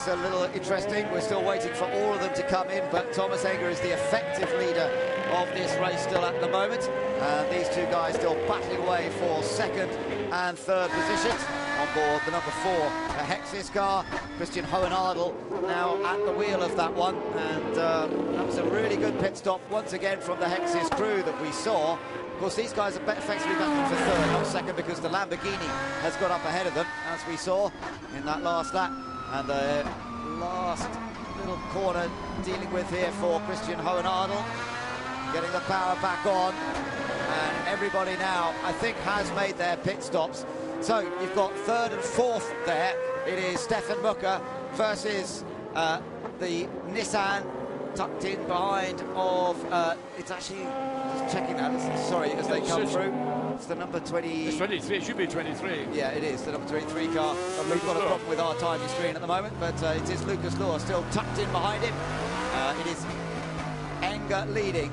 It's a little interesting. We're still waiting for all of them to come in, but Thomas Enger is the effective leader of this race still at the moment. These two guys still battling away for second and third positions. On board the number 4 Hexis car, Christian Hohenadel now at the wheel of that one, and that was a really good pit stop once again from the Hexis crew that we saw. Of course, these guys are effectively battling for third, not second, because the Lamborghini has got up ahead of them, as we saw in that last lap. And the last little corner dealing with here for Christian Hohenadel, getting the power back on, and everybody now, I think, has made their pit stops. So you've got third and fourth there. It is Stefan Mucker versus the Nissan tucked in behind of, it's actually, just checking that, sorry, as they come through. It's the number 20. It's 23, it should be 23. Yeah, it is, the number 23 car. We've got a problem with our timing screen at the moment, but it is Lucas Law still tucked in behind him. It is Enger leading.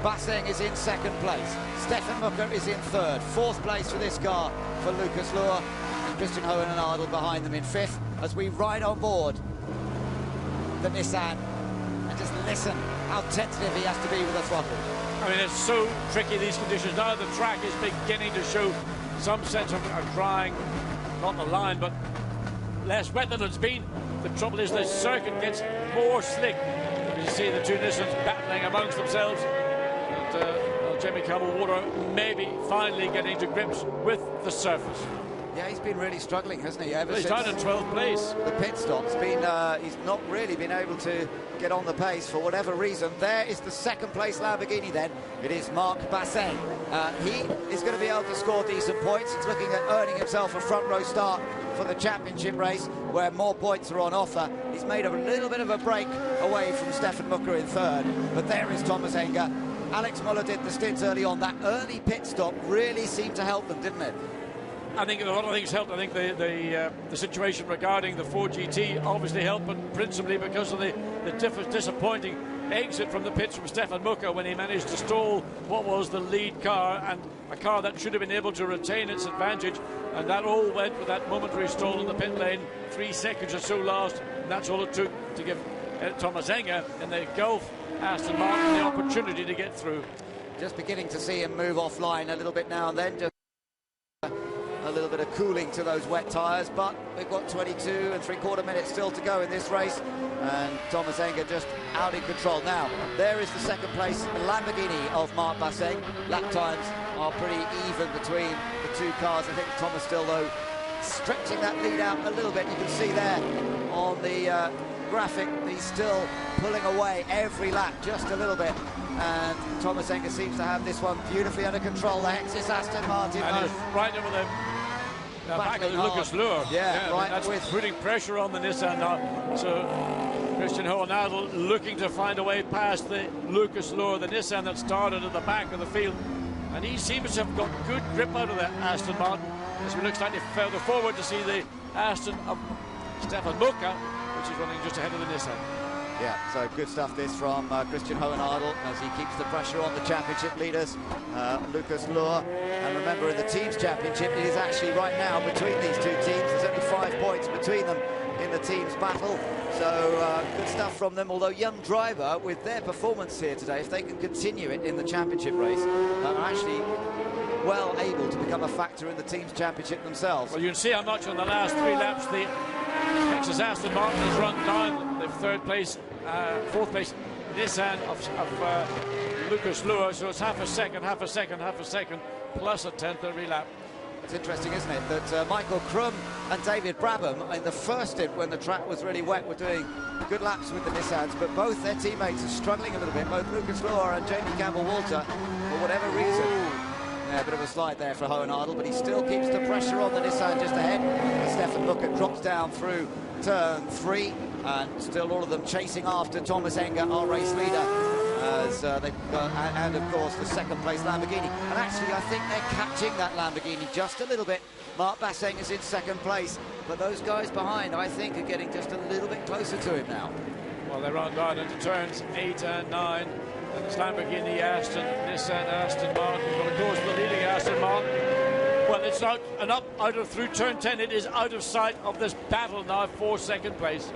Basseng is in second place. Stefan Mucker is in third. Fourth place for this car for Lucas Law, and Christian Hohenadel behind them in fifth, as we ride on board the Nissan and just listen how tentative he has to be with the throttle. I mean, it's so tricky, these conditions. Now the track is beginning to show some sense of drying, not the line, but less wet than it's been. The trouble is the circuit gets more slick. You see the two Nissans battling amongst themselves. Jamie Campbell-Walter maybe finally getting to grips with the surface. Yeah, he's been really struggling, hasn't he? Ever he's down in 12th place. The pit stop's been, he's not really been able to get on the pace for whatever reason. There is the second place Lamborghini then. It is Marc Basseng. He is going to be able to score decent points. He's looking at earning himself a front row start for the championship race, where more points are on offer. He's made a little bit of a break away from Stefan Mucker in third, but there is Thomas Enger. Alex Muller did the stints early on. That early pit stop really seemed to help them, didn't it? I think a lot of things helped. I think the situation regarding the 4GT obviously helped, but principally because of the disappointing exit from the pits from Stefan Mucker when he managed to stall what was the lead car, and a car that should have been able to retain its advantage, and that all went with that momentary stall in the pit lane. 3 seconds or so lost, and that's all it took to give Thomas Enger in the Gulf Aston Martin the opportunity to get through. Just beginning to see him move offline a little bit now and then, just a little bit of cooling to those wet tyres, but we've got 22 3/4 minutes still to go in this race, and Thomas Enger just out in control. Now, there is the second place Lamborghini of Marc Basseng. Lap times are pretty even between the two cars. I think Thomas still, though, stretching that lead out a little bit. You can see there on the graphic, he's still pulling away every lap just a little bit, and Thomas Enger seems to have this one beautifully under control. The Hexis Aston Martin, and he's right over the back of the Lucas Luhr. Yeah, right. That's putting pressure on the Nissan now. So Christian Hohenadel looking to find a way past the Lucas Luhr, the Nissan that started at the back of the field, and he seems to have got good grip out of that Aston Martin as we look slightly further forward to see the Aston of Stefan Mucker, which is running just ahead of the Nissan. Yeah, so good stuff this from Christian Hohenadel as he keeps the pressure on the championship leaders, Lucas Luhr. And remember, in the teams championship, it is actually right now between these two teams. There's only 5 points between them in the teams battle. So good stuff from them, although Young Driver, with their performance here today, if they can continue it in the championship race, are actually well able to become a factor in the teams championship themselves. Well, you can see how much on the last 3 laps the Texas Aston Martin has run down the fourth place Nissan of Lucas Luhr, so it's half a second, plus a tenth every lap. It's interesting, isn't it, that Michael Krum and David Brabham in the first stint when the track was really wet were doing good laps with the Nissans, but both their teammates are struggling a little bit, both Lucas Luhr and Jamie Campbell-Walter, for whatever reason. Yeah, a bit of a slide there for Hohenadel, but he still keeps the pressure on the Nissan just ahead. Stefan Mucker drops down through turn 3, and still all of them chasing after Thomas Enger, our race leader, as and of course the second place Lamborghini. And actually I think they're catching that Lamborghini just a little bit. Marc Basseng is in second place, but those guys behind, I think, are getting just a little bit closer to him now. Well, they run down into turns 8 and 9. And it's Lamborghini, Aston, Nissan, Aston Martin. But of course, the leading Aston Martin, well, it's out and up out of through turn 10. It is out of sight of this battle now for second place.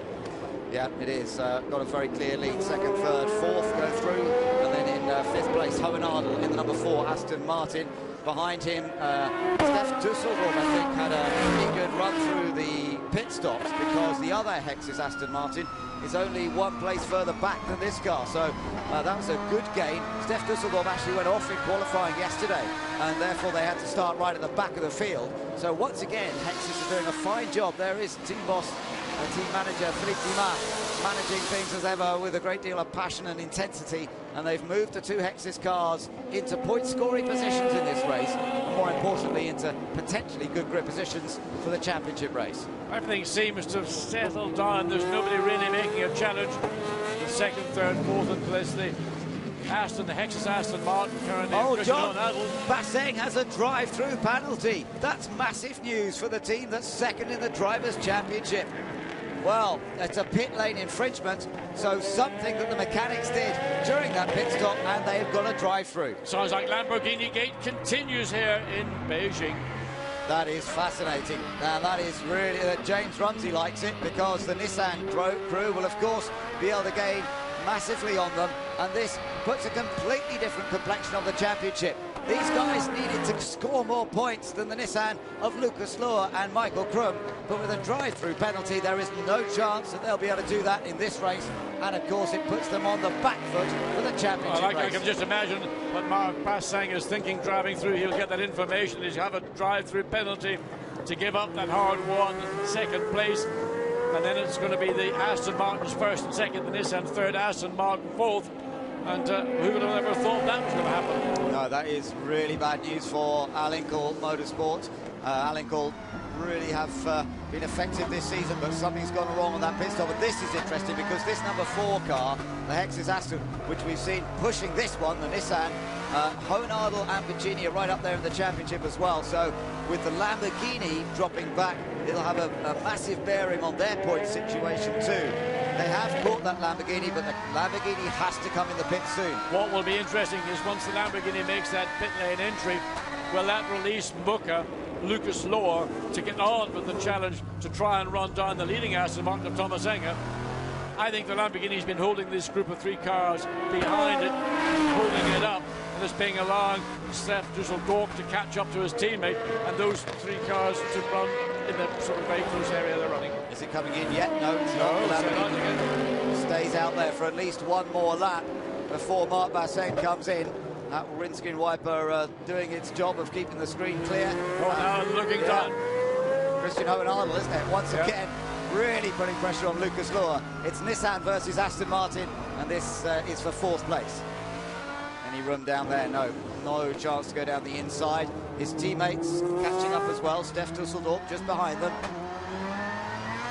Yeah, it is. Got a very clear lead. Second, third, fourth go through. And then in fifth place, Hohenadel in the number 4, Aston Martin. Behind him, Stef Dusseldorf, I think, had a pretty good run through the pit stops because the other Hex's Aston Martin is only one place further back than this car. So that was a good gain. Stef Dusseldorf actually went off in qualifying yesterday, and therefore they had to start right at the back of the field. So once again, Hexes are doing a fine job. There is team boss and team manager Philippe Dumas managing things as ever with a great deal of passion and intensity, and they've moved the 2 Hexes cars into point-scoring positions in this race, and more importantly into potentially good grid positions for the championship race. Everything seems to have settled down. There's nobody really making a challenge. The second, third, fourth, and place the Hexes Aston Martin currently. Oh, John, Basseng has a drive-through penalty. That's massive news for the team that's second in the Drivers' Championship. Well, it's a pit lane infringement, so something that the mechanics did during that pit stop, and they've got a drive-through. Sounds like Lamborghini Gate continues here in Beijing. That is fascinating. Now, that is really... James Rumsey likes it because the Nissan crew will, of course, be able to gain massively on them, and this puts a completely different complexion of the championship. These guys needed to score more points than the Nissan of Lucas Lohr and Michael Krum, but with a drive-through penalty, there is no chance that they'll be able to do that in this race, and of course it puts them on the back foot for the championship race. I can just imagine what Mark Basseng is thinking driving through. He'll get that information. He'll have a drive-through penalty to give up that hard-won second place, and then it's going to be the Aston Martin's first and second, the Nissan third, Aston Martin fourth. And who would have ever thought that was going to happen? No, that is really bad news for Alinkle Motorsport. Alinkle really have been effective this season, but something's gone wrong on that pit stop. But this is interesting because this number 4 car, the Hexes Aston, which we've seen pushing this one, the Nissan, Hohenadel and Virginia right up there in the championship as well. So with the Lamborghini dropping back, it'll have a massive bearing on their point situation too. They have caught that Lamborghini, but the Lamborghini has to come in the pit soon. What will be interesting is once the Lamborghini makes that pit lane entry, will that release Mucca, Lucas Lohr, to get on with the challenge to try and run down the leading Aston Martin of Thomas Enger? I think the Lamborghini's been holding this group of 3 cars behind it, holding it up, and it's being allowing Stef Dusseldorf to catch up to his teammate, and those 3 cars to run in the sort of very close area they're running. Is it coming in yet? No, it's not. The Lamborghini stays out there for at least one more lap before Mark Basseng comes in. That windscreen wiper doing its job of keeping the screen clear. Now looking down. Christian Hohenadel, isn't it? Once again, really putting pressure on Lucas Lohr. It's Nissan versus Aston Martin, and this is for 4th place. Any room down there? No chance to go down the inside. His teammates catching up as well. Stef Dusseldorf just behind them.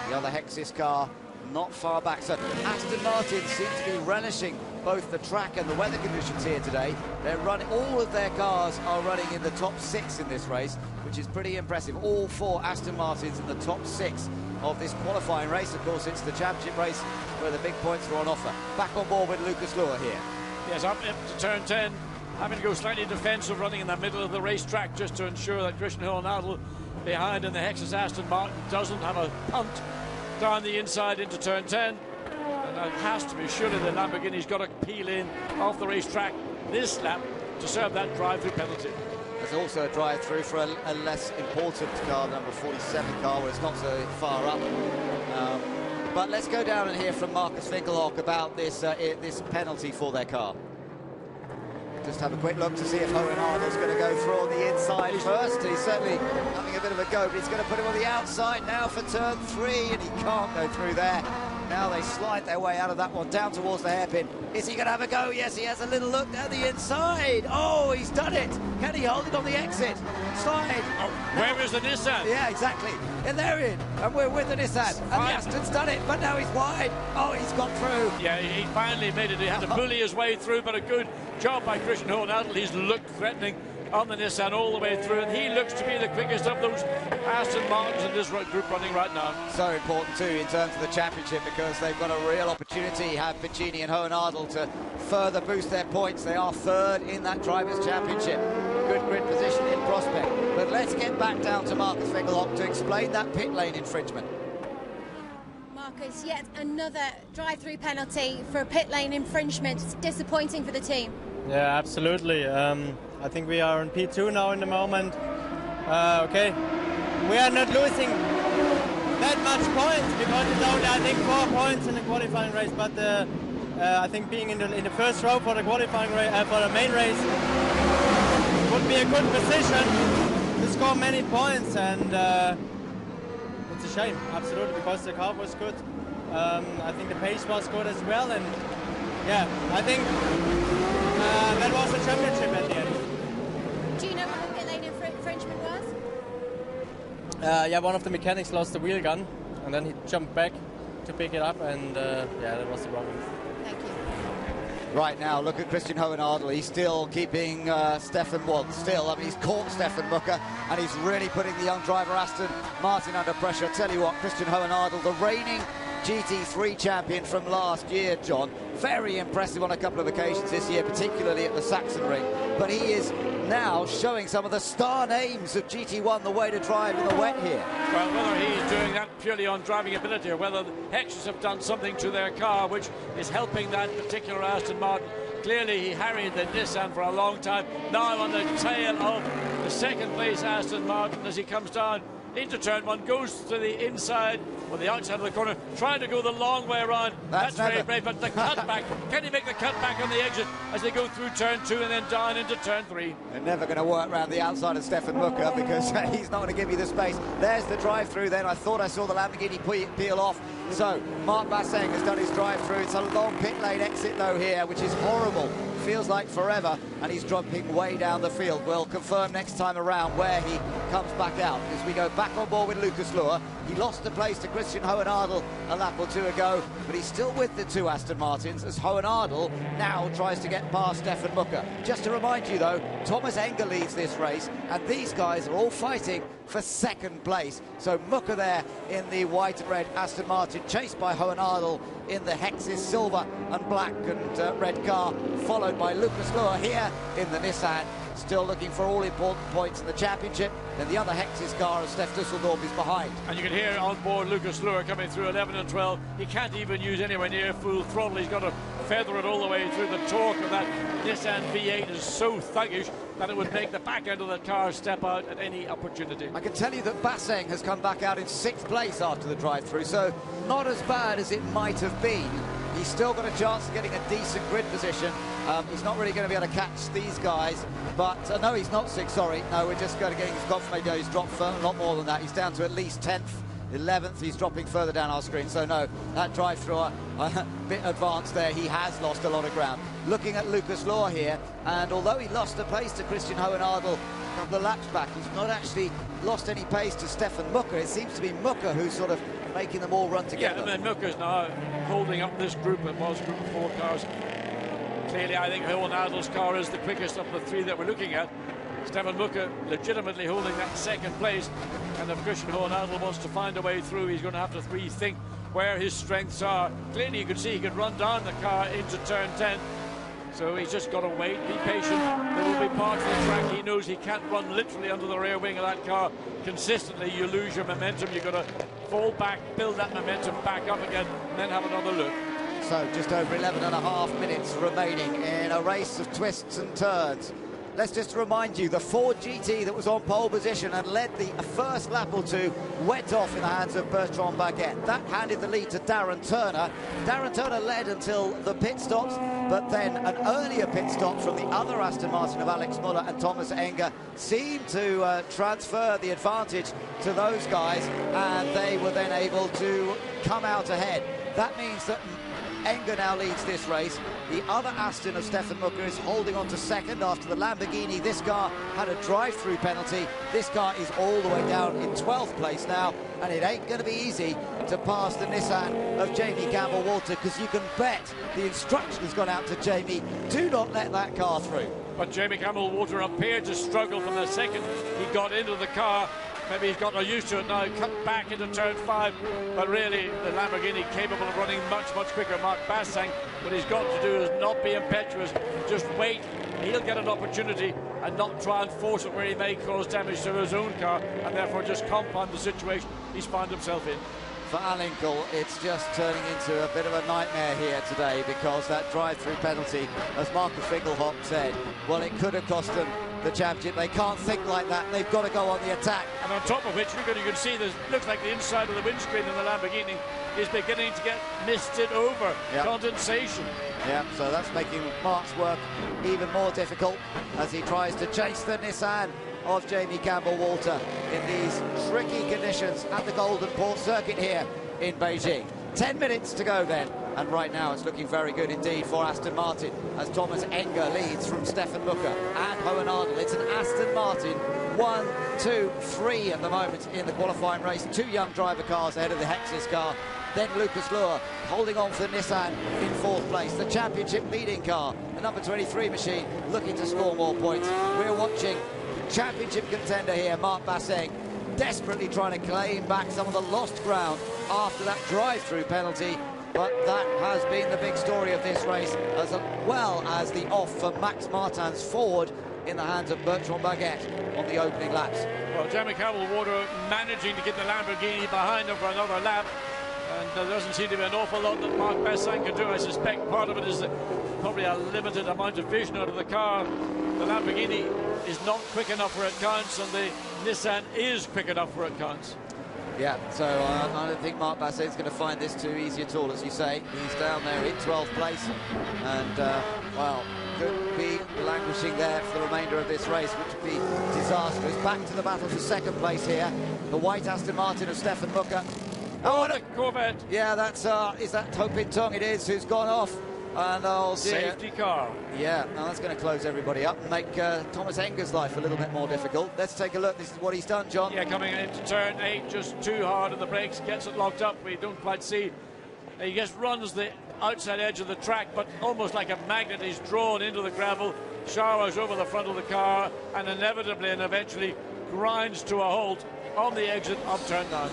The other Hexis car not far back. So Aston Martin seems to be relishing both the track and the weather conditions here today. They're running, all of their cars are running in the top 6 in this race, which is pretty impressive. All 4 Aston Martins in the top 6 of this qualifying race. Of course, it's the championship race where the big points are on offer. Back on board with Lucas Lohr here. Yes, up to turn 10, having to go slightly defensive, running in the middle of the racetrack just to ensure that Christian Hohenadel behind in the Hexus Aston Martin doesn't have a punt down the inside into turn 10. And that has to be, surely the Lamborghini's got to peel in off the racetrack this lap to serve that drive-through penalty. There's also a drive-through for a less important car, number 47 car, where it's not so far up. But let's go down and hear from Marcus Winkelhock about this this penalty for their car. Just have a quick look to see if Hohenadel's going to go through on the inside first. He's certainly having a bit of a go, but he's going to put him on the outside now for turn 3, and he can't go through there. Now they slide their way out of that one down towards the hairpin. Is he going to have a go? Yes, he has a little look down the inside. Oh, he's done it. Can he hold it on the exit? Slide. Oh, where is the Nissan? Yeah, exactly. And they're in, and we're with the Nissan. And the Aston's done it, but now he's wide. Oh, he's got through. Yeah, he finally made it. He had to bully his way through, but a good job by Christian Hohenadel. He's looked threatening on the Nissan all the way through, and he looks to be the quickest of those Aston Martins in this group running right now. So important too in terms of the championship, because they've got a real opportunity, have Piccini and Hohenadel, to further boost their points. They are 3rd in that Drivers' Championship. Good grid position in prospect. But let's get back down to Marcus Winkelhock to explain that pit lane infringement. Mark, Marcus, yet another drive-through penalty for a pit lane infringement. It's disappointing for the team. Yeah, absolutely. I think we are on P2 now in the moment. Okay, we are not losing that much points because it's only, I think, 4 points in the qualifying race. But I think being in the first row for the qualifying race, for the main race, would be a good position to score many points, and it's a shame, absolutely, because the car was good. I think the pace was good as well, and yeah, I think that was the championship at the end. Do you know what the pit lane infringement was? Yeah, one of the mechanics lost the wheel gun, and then he jumped back to pick it up, and yeah, that was the problem. Thank you. Right now, look at Christian Hohenadel. He's still keeping he's caught Stefan Mucker, and he's really putting the young driver Aston Martin under pressure. I tell you what, Christian Hohenadel, the reigning GT3 champion from last year, John, very impressive on a couple of occasions this year, particularly at the Sachsenring. But he is now showing some of the star names of GT1 the way to drive in the wet here. Well, whether he's doing that purely on driving ability or whether the Hexes have done something to their car which is helping that particular Aston Martin. Clearly he harried the Nissan for a long time. Now on the tail of the second place Aston Martin as he comes down into turn one, goes to the inside or the outside of the corner, trying to go the long way around. That's very brave, but the cutback, can he make the cutback on the exit as they go through turn two and then down into turn three? They're never going to work around the outside of Stefan Mucker because he's not going to give you the space. There's the drive-through then. I thought I saw the Lamborghini peel off. So Marc Basseng has done his drive-through. It's a long pit lane exit though here, which is horrible. Feels like forever, and he's dropping way down the field. We'll confirm next time around where he comes back out as we go back on board with Lucas Luhr. He lost the place to Christian Hohenadel a lap or two ago, but he's still with the two Aston Martins as Hohenadel now tries to get past Stefan Mucker. Just to remind you though, Thomas Enger leads this race, and these guys are all fighting for second place. So Mucker there in the white and red Aston Martin, chased by Hohenadel in the Hex's silver and black and red car, followed by Lucas Luhr here in the Nissan, still looking for all important points in the championship. Then the other Hex's car as Steph Dusseldorf is behind. And you can hear on board Lucas Luhr coming through 11 and 12. He can't even use anywhere near full throttle. He's got to feather it all the way through. The torque of that Nissan V8 is so thuggish that it would make the back end of the car step out at any opportunity. I can tell you that Basseng has come back out in 6th place after the drive-through, so not as bad as it might have been. He's still got a chance of getting a decent grid position. He's not really going to be able to catch these guys, but no, he's not 6th, sorry. No, we're just going to get his confirmation. He's dropped a lot more than that. He's down to at least 10th, 11th. He's dropping further down our screen, so no, that drive-through a bit advanced there. He has lost a lot of ground. Looking at Lucas Luhr here, and although he lost the place to Christian Hohenadel a couple of laps back, he's not actually lost any pace to Stefan Mucker. It seems to be Mucker who's sort of making them all run together. Yeah, and then Mucker's now holding up this group. It was a group of 4 cars. Clearly, I think Hohenadel's car is the quickest of the 3 that we're looking at. Stefan Mucker legitimately holding that second place, and if Christian Hohenadel wants to find a way through, he's going to have to rethink where his strengths are. Clearly, you can see he can run down the car into turn 10. So he's just got to wait, be patient. There will be parts of the track he knows he can't run literally under the rear wing of that car consistently. You lose your momentum. You've got to fall back, build that momentum back up again, and then have another look. So just over 11.5 minutes remaining in a race of twists and turns. Let's just remind you, the Ford GT that was on pole position and led the first lap or two went off in the hands of Bertrand Baguette. That handed the lead to Darren Turner. Darren Turner led until the pit stops, but then an earlier pit stop from the other Aston Martin of Alex Müller and Thomas Enger seemed to transfer the advantage to those guys, and they were then able to come out ahead. That means that Enger now leads this race. The other Aston of Stefan Mucker is holding on to second after the Lamborghini. This car had a drive-through penalty. This car is all the way down in 12th place now, and it ain't going to be easy to pass the Nissan of Jamie Campbell-Walter, because you can bet the instruction has gone out to Jamie, do not let that car through. But Jamie Campbell-Walter appeared to struggle from the second he got into the car. Maybe he's got used to it now, cut back into turn 5, but really the Lamborghini capable of running much, much quicker. Marc Basseng, what he's got to do is not be impetuous, just wait. He'll get an opportunity and not try and force it where he may cause damage to his own car, and therefore just compound the situation he's found himself in. for Alinkel, it's just turning into a bit of a nightmare here today, because that drive-through penalty, as Marcus Finkelhoff said, well, it could have cost them the championship. They can't think like that. They've got to go on the attack. And on top of which, you can see this looks like the inside of the windscreen in the Lamborghini is beginning to get misted over. Yep. Condensation. Yeah, so that's making Mark's work even more difficult as he tries to chase the Nissan of Jamie Campbell-Walter in these tricky conditions at the Golden Port Circuit here in Beijing. 10 minutes to go then, and right now it's looking very good indeed for Aston Martin as Thomas Enger leads from Stefan Mucker and Hohen Ardel. It's an Aston Martin 1, 2, 3 at the moment in the qualifying race. Two young driver cars ahead of the Hexis car. Then Lucas Luhr holding on for Nissan in fourth place. The championship leading car, the number 23 machine, looking to score more points. We're watching championship contender here, Marc Basseng, desperately trying to claim back some of the lost ground after that drive-through penalty. But that has been the big story of this race, as well as the off for Max Martin's Ford in the hands of Bertrand Baguette on the opening laps. Well, Jamie Campbell-Walter managing to get the Lamborghini behind him for another lap. And there doesn't seem to be an awful lot that Marc Basseng can do. I suspect part of it is probably a limited amount of vision out of the car. The Lamborghini is not quick enough where it counts, and the Nissan is quick enough where it counts. Yeah, so I don't think Marc Basseng's going to find this too easy at all, as you say. He's down there in 12th place, and, well, could be languishing there for the remainder of this race, which would be disastrous. Back to the battle for second place here. The white Aston Martin of Stefan Mucker. Oh, the Corvette. Yeah, that's, is that Ho Pin Tong? It is, who's gone off. And oh dear. Safety car. Yeah, now that's going to close everybody up and make Thomas Enger's life a little bit more difficult. Let's take a look. This is what he's done, John. Yeah, coming into turn 8, just too hard on the brakes, gets it locked up. We don't quite see. He just runs the outside edge of the track, but almost like a magnet, he's drawn into the gravel, showers over the front of the car, and inevitably and eventually grinds to a halt on the exit of turn 9.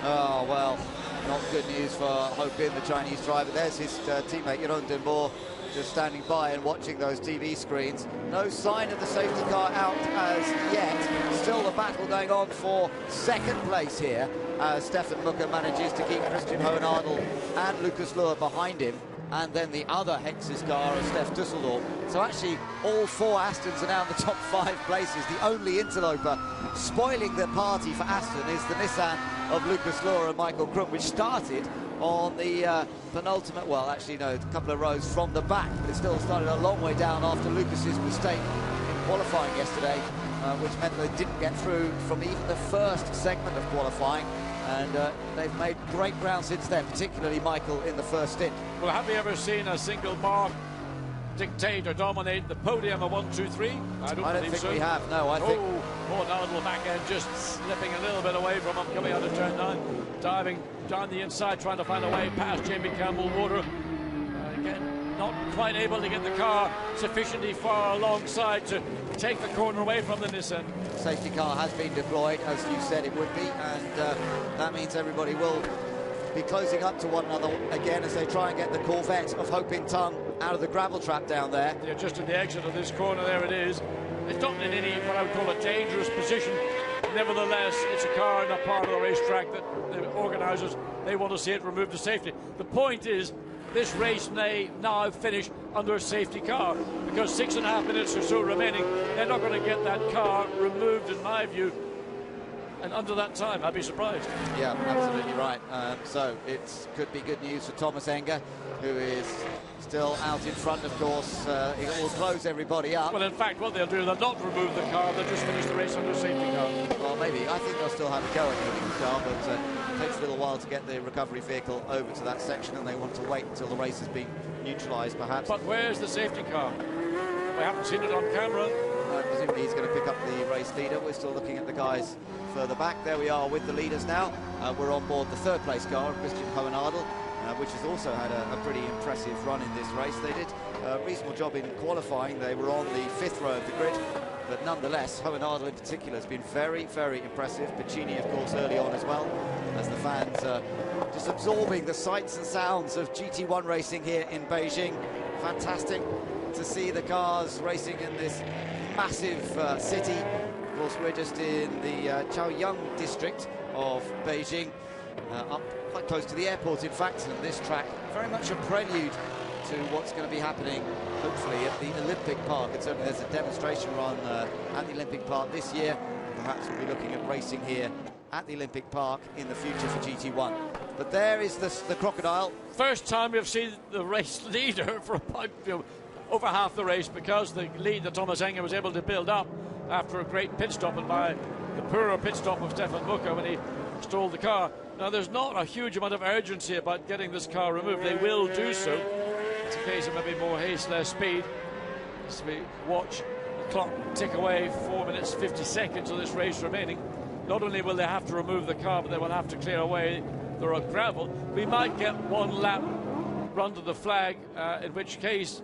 Oh, well, not good news for Ho Pin, the Chinese driver. There's his teammate, Jeroen Den Boer, just standing by and watching those TV screens. No sign of the safety car out as yet. Still the battle going on for second place here, as Stefan Mucker manages to keep Christian Hohen Ardel and Lucas Luhr behind him. And then the other Hexis car of Steph Dusseldorf. So actually, all four Astons are now in the top 5 places. The only interloper spoiling the party for Aston is the Nissan of Lucas Luhr and Michael Krum, which started on the penultimate, well, actually, no, a couple of rows from the back, but it still started a long way down after Lucas's mistake in qualifying yesterday, which meant they didn't get through from even the first segment of qualifying. And they've made great ground since then, particularly Michael in the first stint. Well, have you ever seen a single mark dictate or dominate the podium of 1, 2, 3? I don't think so. We have, no, I think... Oh, now the back end just slipping a little bit away from him, coming out of turn 9, diving down the inside, trying to find a way past Jamie Campbell-Walter. Again, not quite able to get the car sufficiently far alongside to take the corner away from the Nissan. Safety car has been deployed, as you said it would be, and that means everybody will be closing up to one another again as they try and get the Corvette of Ho Pin Tong out of the gravel trap down there. Yeah, just at the exit of this corner, there it is. It's not in any, what I would call a dangerous position. Nevertheless, it's a car in a part of the racetrack that the organisers, they want to see it removed to safety. The point is, this race may now finish under a safety car, because 6.5 minutes or so remaining, they're not going to get that car removed, in my view, and under that time, I'd be surprised. Yeah, absolutely right. So it could be good news for Thomas Enger, who is still out in front, of course. It will close everybody up. Well, in fact, what they'll do, they'll not remove the car, they'll just finish the race under a safety car. Well, maybe. I think they'll still have a go at moving the car, but it takes a little while to get the recovery vehicle over to that section, and they want to wait until the race has been neutralised, perhaps. But where's the safety car? We haven't seen it on camera. Presumably he's going to pick up the race leader. We're still looking at the guys further back. There we are with the leaders now. We're on board the third place car of Christian Hohen Ardel, which has also had a pretty impressive run in this race. They did a reasonable job in qualifying. They were on the 5th row of the grid, but nonetheless, Hohen Ardel in particular has been very, very impressive. Piccini, of course, early on as well, as the fans just absorbing the sights and sounds of GT1 racing here in Beijing. Fantastic to see the cars racing in this massive city. Of course, we're just in the Chaoyang district of Beijing, up quite close to the airport, in fact, and this track very much a prelude to what's going to be happening, hopefully, at the Olympic Park. And certainly there's a demonstration run at the Olympic Park this year. Perhaps we'll be looking at racing here at the Olympic Park in the future for GT1. But there is the crocodile. First time we've seen the race leader for about over half the race, because the lead that Thomas Enger was able to build up after a great pit stop, and by the poorer pit stop of Stefan Mucker when he stole the car. Now, there's not a huge amount of urgency about getting this car removed. They will do so. It's a case of maybe more haste, less speed. As we watch the clock tick away, 4 minutes 50 seconds of this race remaining. Not only will they have to remove the car, but they will have to clear away the road gravel. We might get one lap run to the flag, in which case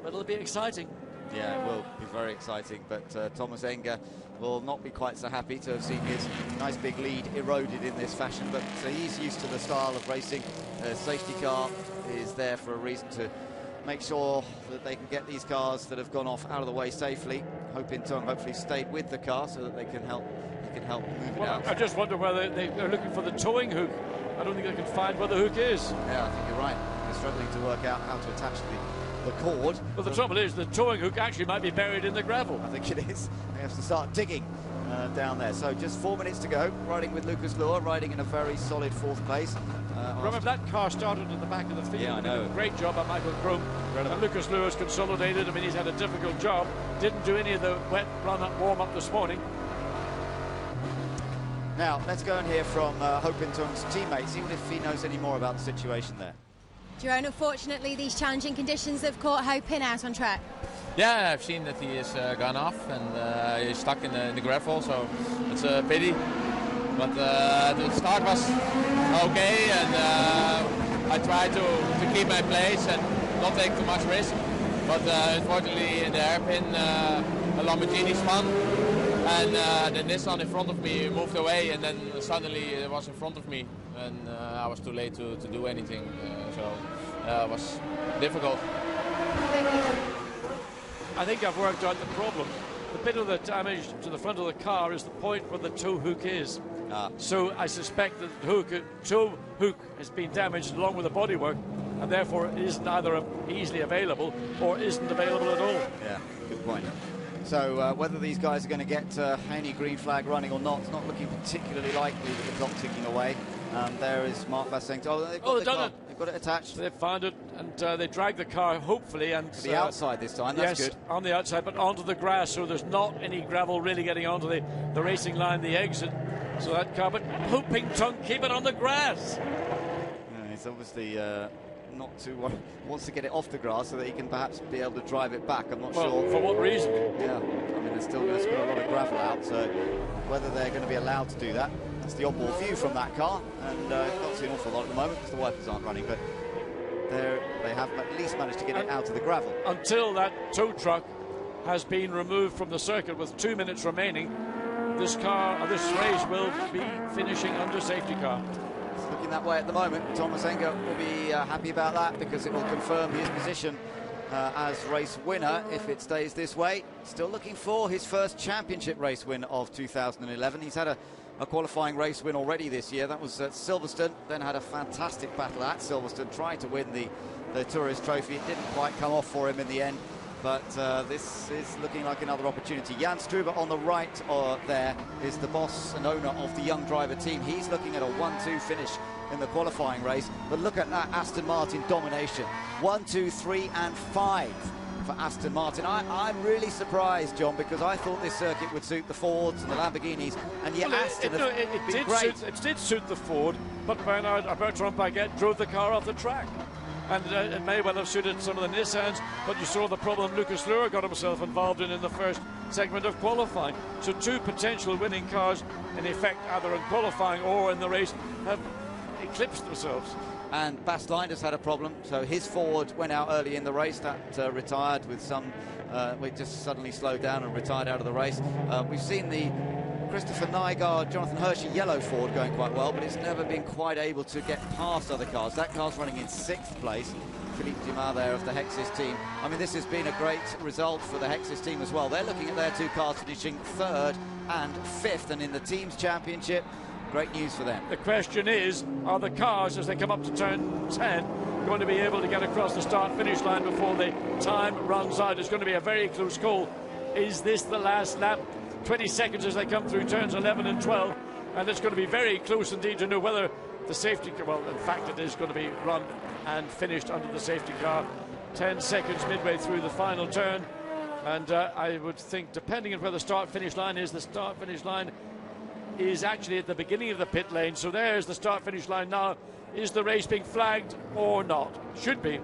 it'll be exciting. Yeah, it will be very exciting, but Thomas Enger will not be quite so happy to have seen his nice big lead eroded in this fashion, but he's used to the style of racing. Safety car is there for a reason, to make sure that they can get these cars that have gone off out of the way safely. Hoping Tung hopefully stayed with the car so that they can help move it out. I just wonder whether they're looking for the towing hook. I don't think they can find where the hook is. Yeah, I think you're right. They're struggling to work out how to attach the cord. Well, the trouble is the towing hook actually might be buried in the gravel. I think it is. They have to start digging down there. So just 4 minutes to go. Riding with Lucas Luhr, riding in a very solid fourth place. Remember, that car started in the back of the field. Yeah, I know. Great job by Michael Krum. And Lucas Luhr has consolidated. I mean, he's had a difficult job. Didn't do any of the wet run-up, warm-up this morning. Now, let's go and hear from Ho Pin Tung's teammates, even if he knows any more about the situation there. Jerome, unfortunately, these challenging conditions have caught Ho Pin out on track. Yeah, I've seen that he has gone off and he's stuck in the gravel, so it's a pity. But the start was okay, and I tried to keep my place and not take too much risk. But unfortunately, in the hairpin, a Lamborghini spun, and the Nissan in front of me moved away, and then suddenly it was in front of me, and I was too late to do anything. So it was difficult. I think I've worked out the problem. The bit of the damage to the front of the car is the point where the tow hook is. So I suspect that the tow hook has been damaged along with the bodywork, and therefore it isn't either easily available or isn't available at all. Yeah, good point. So whether these guys are going to get any green flag running or not, it's not looking particularly likely with the clock ticking away. There is Mark Vassing. They've done it. They've got it attached. They've found it, and they drag the car, hopefully, and to the outside this time. That's good. On the outside, but onto the grass, so there's not any gravel really getting onto the racing line, the exit. So that car, but Ho Pin Tung keep it on the grass. Yeah, he's obviously not too wants to get it off the grass so that he can perhaps be able to drive it back. I'm not sure. For what reason? Yeah, I mean, they're still going to spit a lot of gravel out, so whether they're going to be allowed to do that. That's the onboard view from that car, and not see an awful lot at the moment because the wipers aren't running, but they have at least managed to get it out of the gravel. Until that tow truck has been removed from the circuit with 2 minutes remaining, this race will be finishing under safety car. It's looking that way at the moment. Thomas Enger will be happy about that because it will confirm his position as race winner if it stays this way. Still looking for his first championship race win of 2011. He's had a qualifying race win already this year. That was at Silverstone, then had a fantastic battle at Silverstone, trying to win the Tourist Trophy. It didn't quite come off for him in the end, but this is looking like another opportunity. Jan Struber on the right there is the boss and owner of the Young Driver team. He's looking at a 1-2 finish in the qualifying race, but look at that Aston Martin domination. 1, 2, 3 and 5 for Aston Martin. I'm really surprised, John, because I thought this circuit would suit the Fords and the Lamborghinis, and yet Aston has been great. It did suit the Ford, but Bertrand Baguette drove the car off the track. And it may well have suited some of the Nissans, but you saw the problem Lucas Luhr got himself involved in the first segment of qualifying. So two potential winning cars, in effect, either in qualifying or in the race, have eclipsed themselves. And Bas Leinder's had a problem, so his Ford went out early in the race. That retired with some, it just suddenly slowed down and retired out of the race. We've seen the Christopher Nygaard, Jonathan Hershey yellow Ford going quite well, but it's never been quite able to get past other cars. That car's running in 6th place. Philippe Dumas there of the Hexis team. I mean, this has been a great result for the Hexis team as well. They're looking at their two cars finishing 3rd and 5th, and in the team's championship, great news for them. The question is, are the cars, as they come up to turn 10, going to be able to get across the start-finish line before the time runs out? It's going to be a very close call. Is this the last lap? 20 seconds as they come through turns 11 and 12, and it's going to be very close indeed to know whether the safety car, well, in fact it is going to be run and finished under the safety car. 10 seconds midway through the final turn, and I would think, depending on where the start-finish line is, the start-finish line is actually at the beginning of the pit lane, so there's the start-finish line now. Is the race being flagged or not? Should be.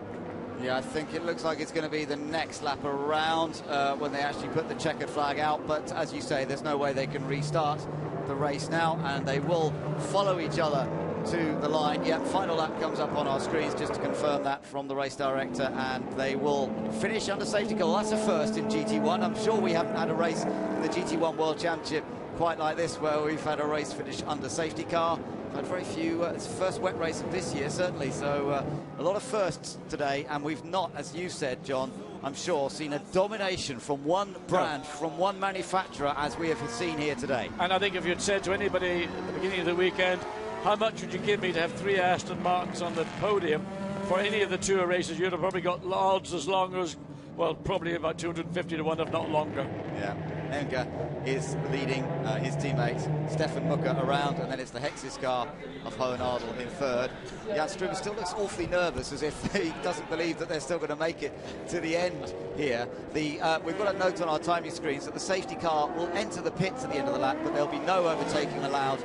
Yeah, I think it looks like it's going to be the next lap around when they actually put the checkered flag out, but as you say, there's no way they can restart the race now, and they will follow each other to the line. Yep, final lap comes up on our screens just to confirm that from the race director, and they will finish under safety car. Well, that's a first in GT1. I'm sure we haven't had a race in the GT1 World Championship quite like this, where we've had a race finish under safety car. We've had very few. It's the first wet race of this year, certainly, so a lot of firsts today, and we've not, as you said, John, I'm sure, seen a domination from one brand, from one manufacturer, as we have seen here today. And I think if you'd said to anybody at the beginning of the weekend, how much would you give me to have 3 Aston Martins on the podium for any of the tour races, you'd have probably got odds as long as, well, probably about 250 to 1, if not longer. Yeah, Enger is leading his teammate Stefan Mucker around, and then it's the Hexis car of Hohen Ardel in third. Jan Struber still looks awfully nervous, as if he doesn't believe that they're still going to make it to the end here. We've got a note on our timing screens that the safety car will enter the pits at the end of the lap, but there'll be no overtaking allowed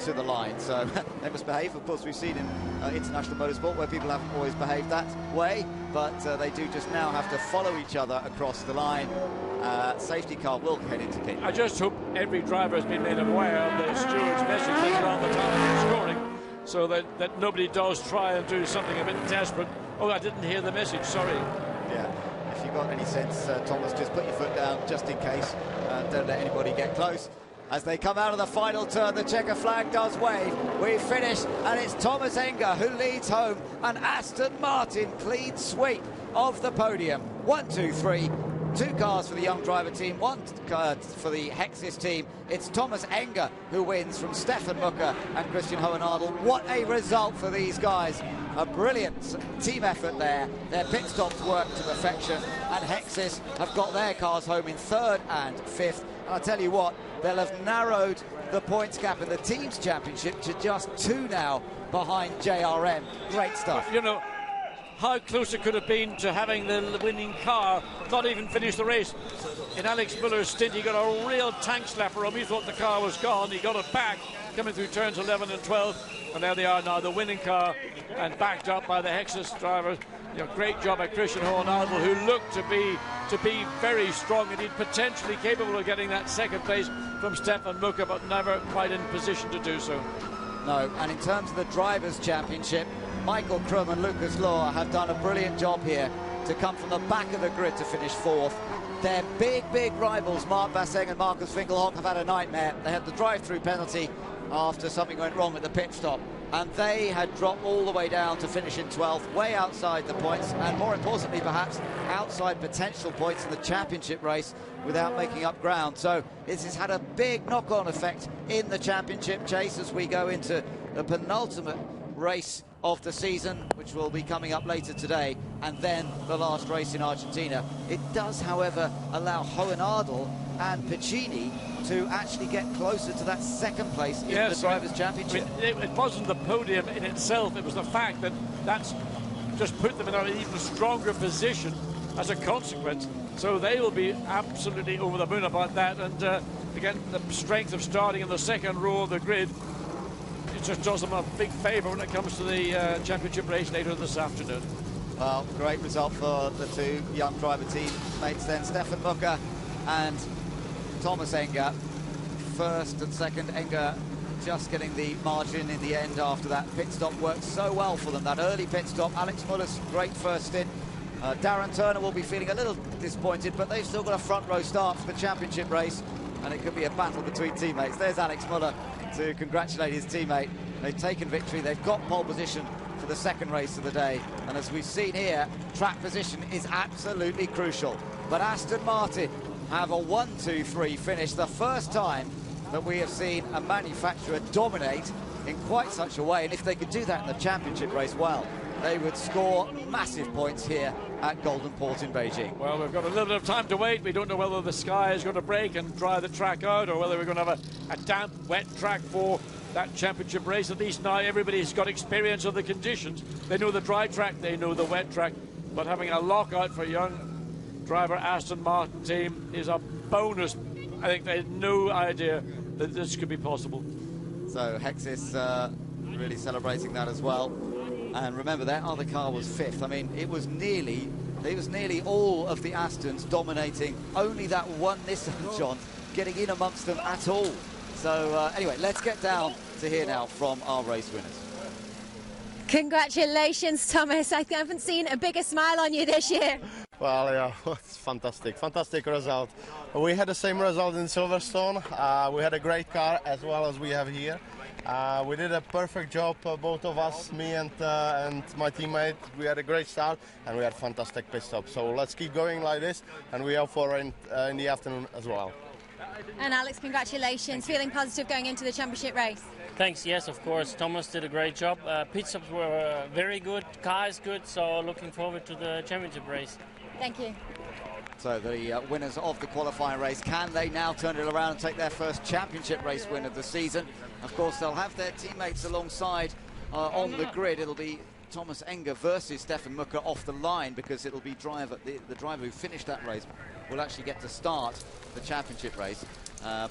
to the line, so they must behave. Of course, we've seen in international motorsport where people haven't always behaved that way, but they do just now have to follow each other across the line. Safety car will head into pit. I just hope every driver has been made aware of the steward's message around the time of scoring, so that nobody does try and do something a bit desperate. Oh, I didn't hear the message, sorry. Yeah, if you've got any sense, Thomas, just put your foot down just in case. Don't let anybody get close. As they come out of the final turn, the checker flag does wave. We've finished, and it's Thomas Enger who leads home, and Aston Martin clean sweep of the podium. 1, 2, 3. 2 cars for the young driver team, 1 car for the Hexis team. It's Thomas Enger who wins from Stefan Mucker and Christian Hohen Ardel. What a result for these guys. A brilliant team effort there. Their pit stops work to perfection, and Hexis have got their cars home in 3rd and 5th. And I'll tell you what, they'll have narrowed the points gap in the teams championship to just 2 now behind JRM. Great stuff. You know how close it could have been to having the winning car not even finish the race. In Alex Miller's stint, he got a real tank slapper on. We thought the car was gone. He got it back, coming through turns 11 and 12, and there they are now, the winning car, and backed up by the Hexis drivers. You know, great job by Christian Hohen Ardel, who looked to be very strong, indeed potentially capable of getting that 2nd place from Stefan Mucker, but never quite in position to do so. No, and in terms of the Drivers' Championship, Michael Krum and Lucas Law have done a brilliant job here to come from the back of the grid to finish 4th. Their big rivals, Mark Vasseng and Marcus Finkelhoff, have had a nightmare. They had the drive-through penalty after something went wrong at the pit stop, and they had dropped all the way down to finish in 12th, way outside the points, and more importantly perhaps outside potential points in the championship race without making up ground. So this has had a big knock-on effect in the championship chase as we go into the penultimate race of the season, which will be coming up later today, and then the last race in Argentina. It does, however, allow Hohen Ardel and Piccini to actually get closer to that 2nd place in the Drivers' Championship. I mean, it wasn't the podium in itself, it was the fact that that's just put them in an even stronger position as a consequence. So they will be absolutely over the moon about that, and again, the strength of starting in the 2nd row of the grid, it just does them a big favour when it comes to the championship race later this afternoon. Well, great result for the 2 young driver teammates then, Stefan Mucker and Thomas Enger. 1st and 2nd, Enger just getting the margin in the end after that pit stop worked so well for them, that early pit stop. Alex Muller's great first stint. Darren Turner will be feeling a little disappointed, but they've still got a front row start for the championship race, and it could be a battle between teammates. There's Alex Muller to congratulate his teammate. They've taken victory, they've got pole position for the 2nd race of the day, and as we've seen here, track position is absolutely crucial. But Aston Martin have a 1-2-3 finish, the first time that we have seen a manufacturer dominate in quite such a way, and if they could do that in the championship race, well, they would score massive points here at Golden Port in Beijing. Well, we've got a little bit of time to wait. We don't know whether the sky is going to break and dry the track out, or whether we're going to have a damp, wet track for that championship race. At least now everybody's got experience of the conditions. They know the dry track, they know the wet track, but having a lockout for young driver Aston Martin team is a bonus. I think they had no idea that this could be possible. So Hexis really celebrating that as well. And remember, their other car was fifth. I mean, it was nearly all of the Astons dominating. Only that one Nissan, John, getting in amongst them at all. So anyway, let's get down to hear now from our race winners. Congratulations, Thomas. I haven't seen a bigger smile on you this year. Well, yeah, it's fantastic result. We had the same result in Silverstone. We had a great car as well as we have here. We did a perfect job, both of us, me and my teammate. We had a great start and we had fantastic pit stop. So let's keep going like this, and we hope for in the afternoon as well. And Alex, congratulations. Feeling positive going into the championship race? Thanks, yes, of course. Thomas did a great job. Pit stops were very good, car is good, so looking forward to the championship race. Thank you. So the winners of the qualifying race, can they now turn it around and take their first championship race win of the season? Of course, they'll have their teammates alongside on the grid. It'll be Thomas Enger versus Stefan Mucker off the line, because it'll be the driver who finished that race will actually get to start the championship race.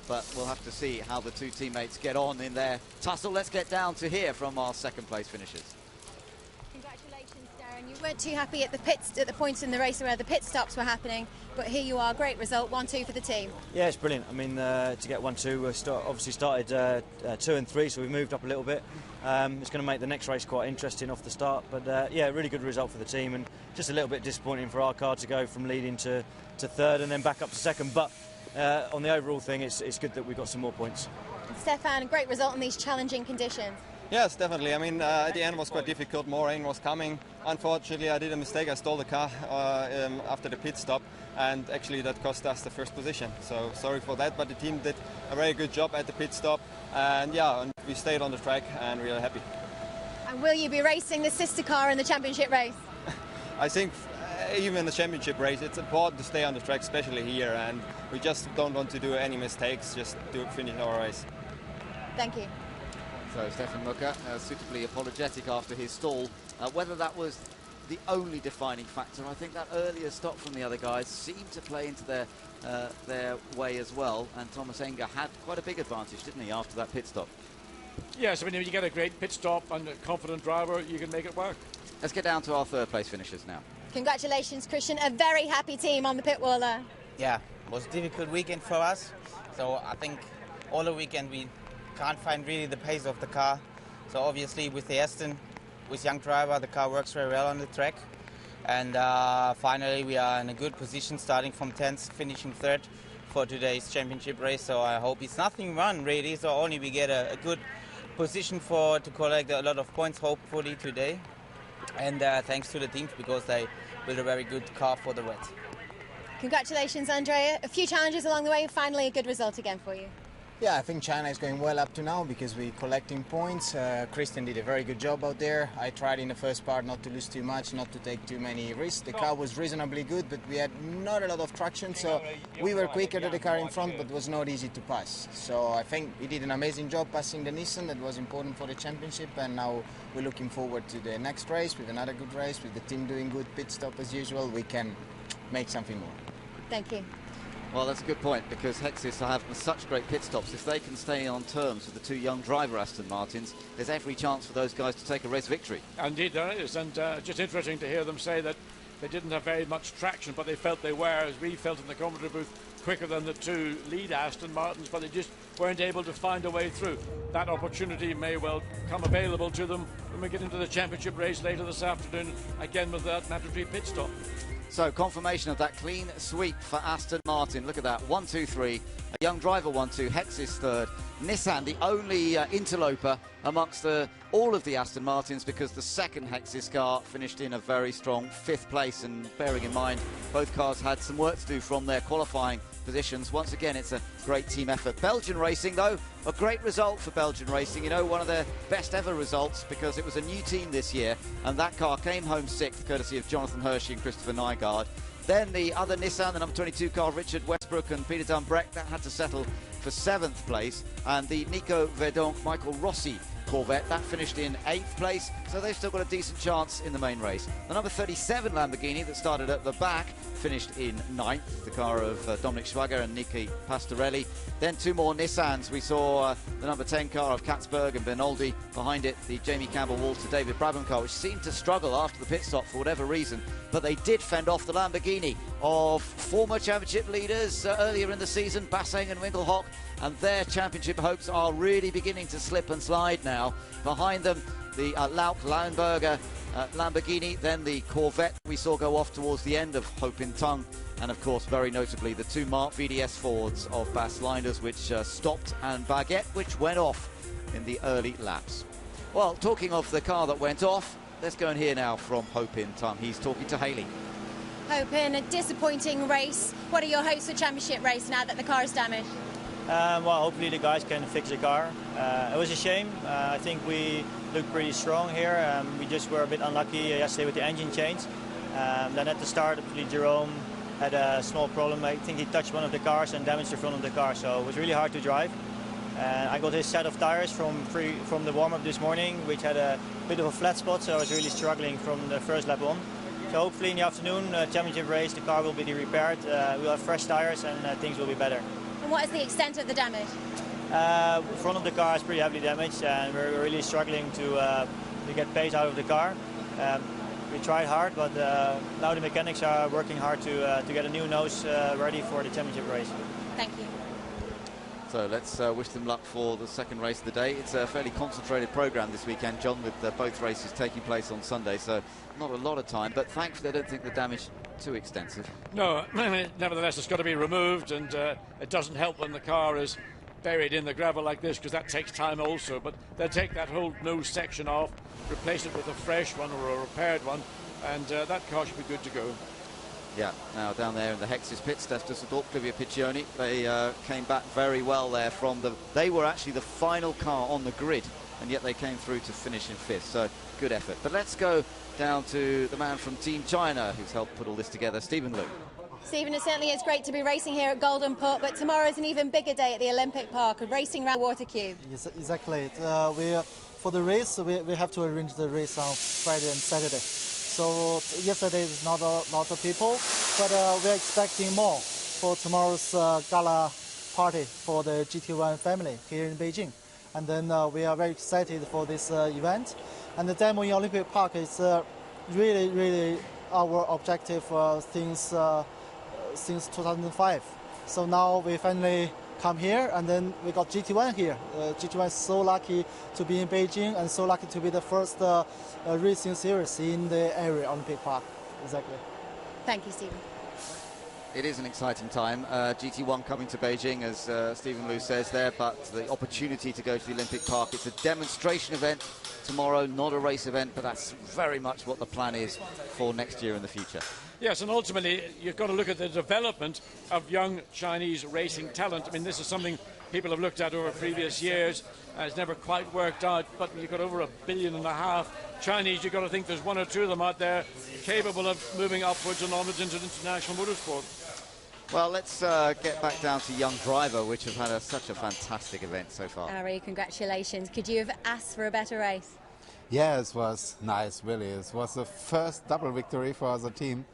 But we'll have to see how the two teammates get on in their tussle. Let's get down to hear from our second place finishers. Congratulations, Darren. You weren't too happy at the points in the race where the pit stops were happening, but here you are. Great result, 1-2 for the team. Yeah, it's brilliant. I mean, to get 1-2, we obviously started 2 and 3, so we've moved up a little bit. It's going to make the next race quite interesting off the start, but yeah, really good result for the team, and just a little bit disappointing for our car to go from leading to third and then back up to second. But on the overall thing, it's good that we got some more points. Stefan, a great result in these challenging conditions. Yes, definitely. I mean, at the end was quite difficult. More rain was coming. Unfortunately, I did a mistake. I stole the car after the pit stop, and actually that cost us the first position. So sorry for that, but the team did a very good job at the pit stop, and yeah, and we stayed on the track, and we are happy. And will you be racing the sister car in the championship race? I think even in the championship race, it's important to stay on the track, especially here, and we just don't want to do any mistakes, just to finish our race. Thank you. So Stefan Mucker suitably apologetic after his stall. Whether that was the only defining factor, I think that earlier stop from the other guys seemed to play into their way as well, and Thomas Enger had quite a big advantage, didn't he, after that pit stop? Yes, I mean, if you get a great pit stop and a confident driver, you can make it work. Let's get down to our third place finishers now. Congratulations, Christian. A very happy team on the pit wall there. Yeah, it was a difficult weekend for us. So I think all the weekend we can't find really the pace of the car. So obviously with the Aston, with young driver, the car works very well on the track. And finally we are in a good position, starting from 10th, finishing third for today's championship race. So I hope it's nothing run really, so only we get a good position to collect a lot of points hopefully today. And thanks to the teams, because they built a very good car for the Reds. Congratulations, Andrea. A few challenges along the way, and finally a good result again for you. Yeah, I think China is going well up to now because we're collecting points. Christian did a very good job out there. I tried in the first part not to lose too much, not to take too many risks. The car was reasonably good, but we had not a lot of traction, so we were quicker than the car in front, but it was not easy to pass. So I think we did an amazing job passing the Nissan. That was important for the championship, and now we're looking forward to the next race with another good race, with the team doing good pit stop as usual. We can make something more. Thank you. Well, that's a good point, because Hexis have such great pit stops. If they can stay on terms with the two young driver Aston Martins, there's every chance for those guys to take a race victory. Indeed, there is, and just interesting to hear them say that they didn't have very much traction, but they felt they were, as we felt in the commentary booth, quicker than the two lead Aston Martins, but they just weren't able to find a way through. That opportunity may well come available to them when we get into the championship race later this afternoon, again with that mandatory pit stop. So confirmation of that clean sweep for Aston Martin. Look at that, 1, 2, 3, A young driver won 2, Hex's 3rd. Nissan, the only interloper amongst all of the Aston Martins, because the second Hex's car finished in a very strong 5th place, and bearing in mind both cars had some work to do from their qualifying positions. Once again, it's a great team effort. Belgian Racing, though, a great result for Belgian Racing. You know, one of their best ever results, because it was a new team this year, and that car came home 6th, courtesy of Jonathan Hershey and Christopher Nygaard. Then the other Nissan, the number 22 car, Richard Westbrook and Peter Dunbrecht, that had to settle for 7th place. And the Nico Verdonk, Michael Rossi Corvette, that finished in 8th place, so they've still got a decent chance in the main race. The number 37 Lamborghini that started at the back finished in 9th, the car of Dominic Schwager and Niki Pastorelli. Then 2 more Nissans. We saw the number 10 car of Katzberg and Bernoldi. Behind it, the Jamie Campbell-Walter David Brabham car, which seemed to struggle after the pit stop for whatever reason, but they did fend off the Lamborghini of former championship leaders earlier in the season, Basseng and Winkelhock, and their championship hopes are really beginning to slip and slide now. Behind them, the Lauk Lauenberger Lamborghini, then the Corvette we saw go off towards the end of Hope in Tongue, and of course, very notably, the 2 Mark VDS Fords of Bas Linders, which stopped, and Baguette, which went off in the early laps. Well, talking of the car that went off, let's go and hear now from Hope in Tongue. He's talking to Haley. Hope, in a disappointing race. What are your hopes for championship race now that the car is damaged? Well, hopefully the guys can fix the car. It was a shame. I think we looked pretty strong here. We just were a bit unlucky yesterday with the engine change. Then at the start, Jerome had a small problem. I think he touched one of the cars and damaged the front of the car, so it was really hard to drive. I got his set of tires from the warm-up this morning, which had a bit of a flat spot, so I was really struggling from the first lap on. So hopefully in the afternoon, championship race, the car will be repaired. We'll have fresh tires and things will be better. And what is the extent of the damage? Front of the car is pretty heavily damaged, and we're really struggling to get pace out of the car. We tried hard, but now the mechanics are working hard to get a new nose ready for the championship race. Thank you. So let's wish them luck for the second race of the day. It's a fairly concentrated programme this weekend, John, with both races taking place on Sunday, so not a lot of time, but thankfully I don't think the damage too extensive. No, nevertheless it's got to be removed, and it doesn't help when the car is buried in the gravel like this, because that takes time also. But they'll take that whole nose section off, replace it with a fresh one or a repaired one, and that car should be good to go. Yeah, now down there in the Hex's pit, Steph Dusseldorf, Clivia Piccioni, they came back very well there from they were actually the final car on the grid, and yet they came through to finish in 5th, so good effort. But let's go down to the man from Team China who's helped put all this together, Stephen Liu. Stephen, it certainly is great to be racing here at Golden Port, but tomorrow is an even bigger day at the Olympic Park, racing around Water Cube. Yes, exactly. For the race, we have to arrange the race on Friday and Saturday. So yesterday is not a lot of people, but we're expecting more for tomorrow's gala party for the GT1 family here in Beijing. And then we are very excited for this event. And the demo in Olympic Park is really our objective since 2005. So now we finally come here, and then we got GT1 here. GT1 is so lucky to be in Beijing and so lucky to be the first racing series in the area, Olympic Park. Exactly. Thank you, Stephen. It is an exciting time. GT1 coming to Beijing, as Stephen Liu says there, but the opportunity to go to the Olympic Park, it's a demonstration event tomorrow, not a race event, but that's very much what the plan is for next year in the future. Yes, and ultimately you've got to look at the development of young Chinese racing talent. I mean, this is something people have looked at over previous years. It's never quite worked out, but you've got over 1.5 billion Chinese. You've got to think there's 1 or 2 of them out there capable of moving upwards and onwards into international motorsport. Well, let's get back down to Young Driver, which have had such a fantastic event so far. Ari, congratulations. Could you have asked for a better race? Yeah, it was nice, really. It was the first double victory for the team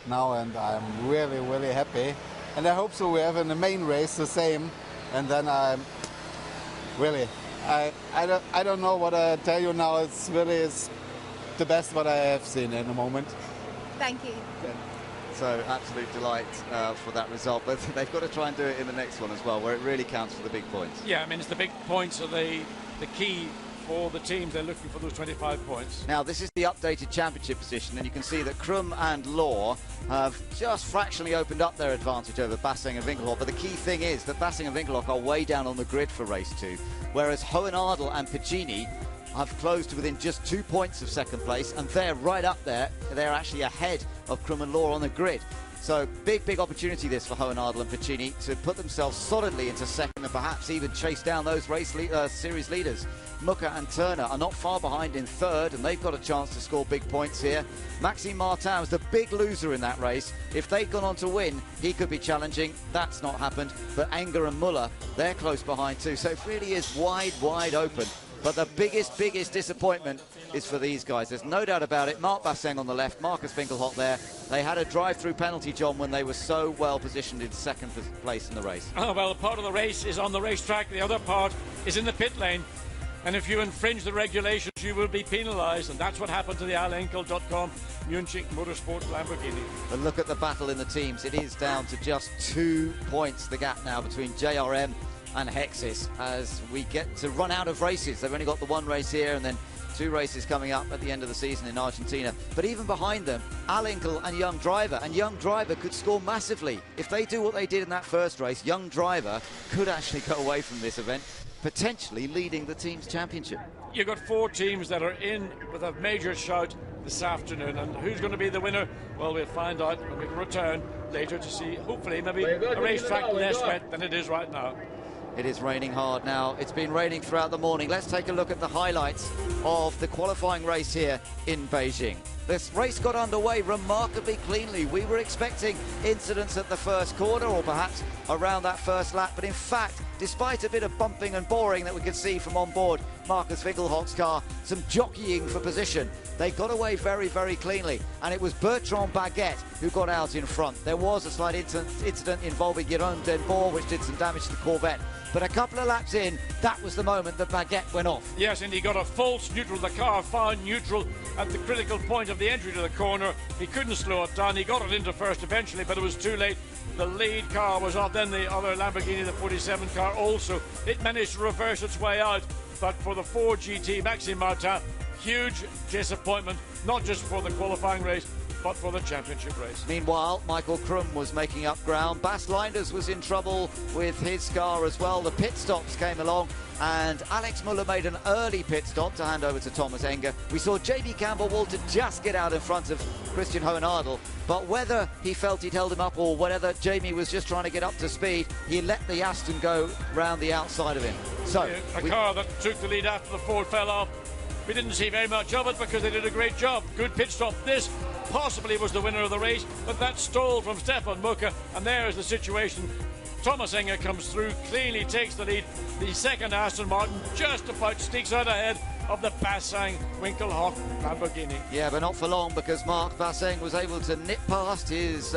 now, and I'm really happy. And I hope so we have in the main race the same. And then I'm really, I don't know what I tell you now. It's really the best what I have seen in the moment. Thank you. Yeah. So absolute delight for that result, but they've got to try and do it in the next one as well, where it really counts for the big points. Yeah, I mean, it's the big points are the key for the teams. They're looking for those 25 points. Now, this is the updated championship position, and you can see that Krum and Law have just fractionally opened up their advantage over Basseng and Winkelhock. But the key thing is that Basseng and Winkelhock are way down on the grid for race 2, whereas Hohenadel and Piccini have closed to within just 2 points of second place, and they're right up there. They're actually ahead of Krum and Law on the grid. So big opportunity this for Hohenadel and Piccini to put themselves solidly into second and perhaps even chase down those series leaders. Mucker and Turner are not far behind in third, and they've got a chance to score big points here. Maxime Martin was the big loser in that race. If they'd gone on to win, he could be challenging. That's not happened. But Enger and Muller, they're close behind too. So it really is wide open. But the biggest disappointment is for these guys. There's no doubt about it. Mark Basseng on the left, Marcus Winkelhock there. They had a drive-through penalty, John, when they were so well positioned in second place in the race. Oh, well, part of the race is on the racetrack. The other part is in the pit lane. And if you infringe the regulations, you will be penalised. And that's what happened to the alenkel.com Munich Motorsport Lamborghini. But look at the battle in the teams. It is down to just 2 points, the gap now between JRM and Hexis, as we get to run out of races. They've only got the one race here and then 2 races coming up at the end of the season in Argentina. But even behind them, Alenkel and Young Driver. And Young Driver could score massively. If they do what they did in that first race, Young Driver could actually go away from this event, potentially leading the team's championship. You've got 4 teams that are in with a major shout this afternoon, and who's going to be the winner? Well, we'll find out when we return later to see, hopefully, maybe a racetrack less wet than it is right now. It is raining hard now. It's been raining throughout the morning. Let's take a look at the highlights of the qualifying race here in Beijing. This race got underway remarkably cleanly. We were expecting incidents at the first corner or perhaps around that first lap, but in fact, despite a bit of bumping and boring that we could see from on board Marcus Winkelhock's car, some jockeying for position, they got away very cleanly, and it was Bertrand Baguette who got out in front. There was a slight incident involving Jérôme Denbourg, which did some damage to the Corvette, but a couple of laps in, that was the moment that Baguette went off. Yes, and he got a false neutral. The car found neutral at the critical point of the entry to the corner. He couldn't slow it down. He got it into first eventually, but it was too late. The lead car was off, then the other Lamborghini, the 47 car also. It managed to reverse its way out, but for the 4 GT, Maxime Martin, huge disappointment, not just for the qualifying race, but for the championship race. Meanwhile, Michael Krum was making up ground. Bas Leinders was in trouble with his car as well. The pit stops came along, and Alex Muller made an early pit stop to hand over to Thomas Enger. We saw JB Campbell-Walter just get out in front of Christian Hohenadel, but whether he felt he'd held him up or whether Jamie was just trying to get up to speed, he let the Aston go round the outside of him. So a car that took the lead after the Ford fell off. We didn't see very much of it because they did a great job. Good pit stop. This possibly was the winner of the race, but that stole from Stefan Mucker, and there is the situation. Thomas Enger comes through, cleanly takes the lead. The second Aston Martin just about sneaks out ahead of the Basseng Winkelhock Lamborghini. Yeah, but not for long, because Mark Basseng was able to nip past. His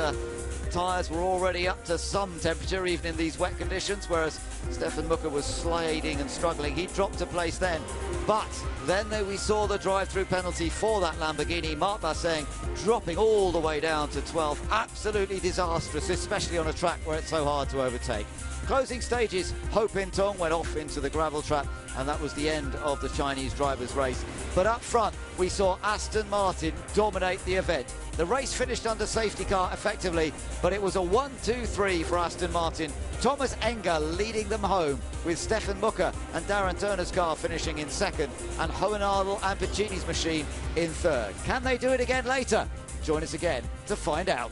tyres were already up to some temperature, even in these wet conditions, whereas Stefan Mucker was sliding and struggling. He dropped a place then. But then we saw the drive-through penalty for that Lamborghini. Mark Basseng dropping all the way down to 12th. Absolutely disastrous, especially on a track where it's so hard to overtake. Closing stages, Ho Pin Tong went off into the gravel trap, and that was the end of the Chinese drivers' race. But up front, we saw Aston Martin dominate the event. The race finished under safety car effectively, but it was a 1-2-3 for Aston Martin. Thomas Enger leading them home, with Stefan Mucker and Darren Turner's car finishing in second, and Hohenadel and Piccini's machine in third. Can they do it again later? Join us again to find out.